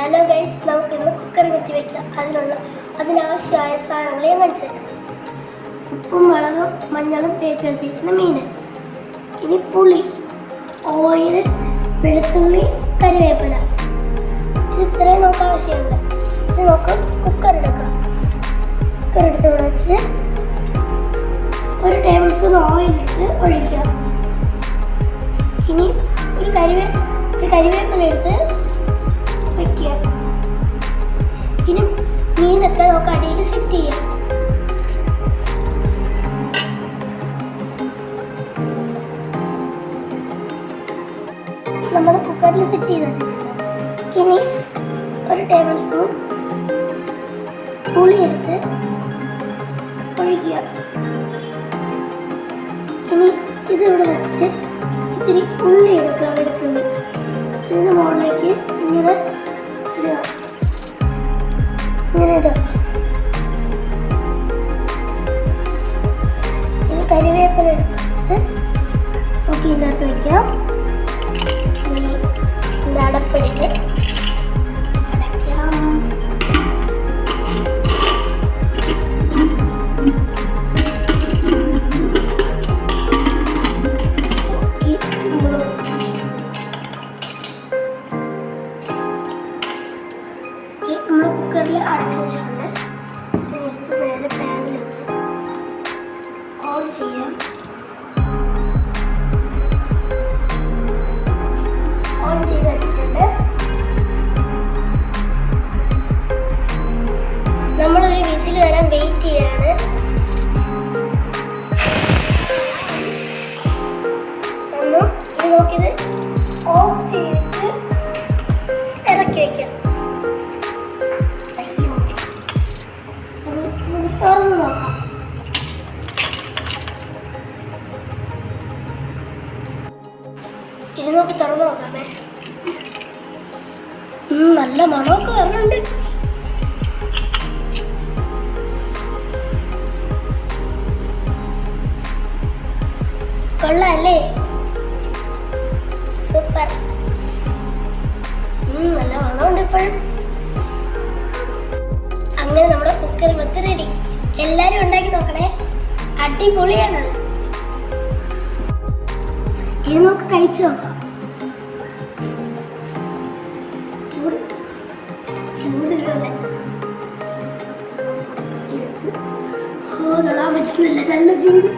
Hello guys, നമുക്ക് ഇന്ന് cooker വെച്ച് വയ്ക്കാം. അതിനാവശ്യമായ സാധനങ്ങൾ ഞാൻ കാണിച്ചു തരാം. ഉപ്പും മുളകും മഞ്ഞളും തേച്ച് വെച്ചിരിക്കുന്ന മീൻ, ഇനി പുളി, ഓയിൽ, വെളുത്തുള്ളി, കറിവേപ്പില. ഇത് ഇത്രയും നമുക്ക് ആവശ്യമുണ്ട്. ഇനി നമുക്ക് കുക്കർ എടുക്കാം. കുക്കർ എടുത്ത് വെച്ച് 1 ടേബിൾ സ്പൂൺ ഓയിൽ എടുത്ത് ഒഴിക്കുക. ഇനി ഒരു കരിവേപ്പില എടുത്ത് വയ്ക്കുക. ഇനി മീനൊക്കെ നമുക്ക് അടിയിൽ സെറ്റ് ചെയ്യാം. നമ്മൾ കുക്കറിൽ സെറ്റ് ചെയ്ത് വെച്ചിട്ടുണ്ട്. ഇനി 1 ടേബിൾ സ്പൂൺ പുളി എടുത്ത് ഒഴിക്കുക. ഇനി ഇതിവിടെ വെച്ചിട്ട് ഇത്തിരി ഉള്ളി എടുക്കുക, വെളുത്തുള്ളി. ഇതിന് മുകളിലേക്ക് ഇങ്ങനെ ഇടുക. ഇനി കരിവേപ്പില എടുത്ത് നമുക്ക് ഇതിനകത്ത് വയ്ക്കാം. ഇതിൻ്റെ അടപ്പെടുത്ത് അടയ്ക്കാം. നമ്മൾ കുക്കറിൽ അടച്ചു വെച്ചിട്ടുണ്ട്. എടുത്ത് നേരെ പാനിലേക്ക് ഓൺ ചെയ്യാം. ഓൺ ചെയ്ത് വെച്ചിട്ടുണ്ട്. നമ്മളൊരു വിസിൽ വരാൻ വെയിറ്റ് ചെയ്യാണ്. ഇത് നോക്കിയത് ഓഫ് ചെയ്തിട്ട് ഇറക്കി വയ്ക്കാം. തുറന്ന് നോക്കാം. ഇത് നോക്കി തുറന്ന് നോക്കാമേ. നല്ല മണമൊക്കെ വരുന്നുണ്ട്. കൊള്ളാല്ലേ? സൂപ്പർ. നല്ല മണമുണ്ട് ഇപ്പോഴും. അങ്ങനെ നമ്മുടെ കുക്കർ വെത്ത് റെഡി. എല്ലാവരും ഉണ്ടാക്കി നോക്കണേ, അടിപൊളിയാണത്. ഇത് നമുക്ക് കഴിച്ചു നോക്കാം. ചൂടുകളെ തൊടാൻ പറ്റുന്നില്ല, നല്ല ചൂട്.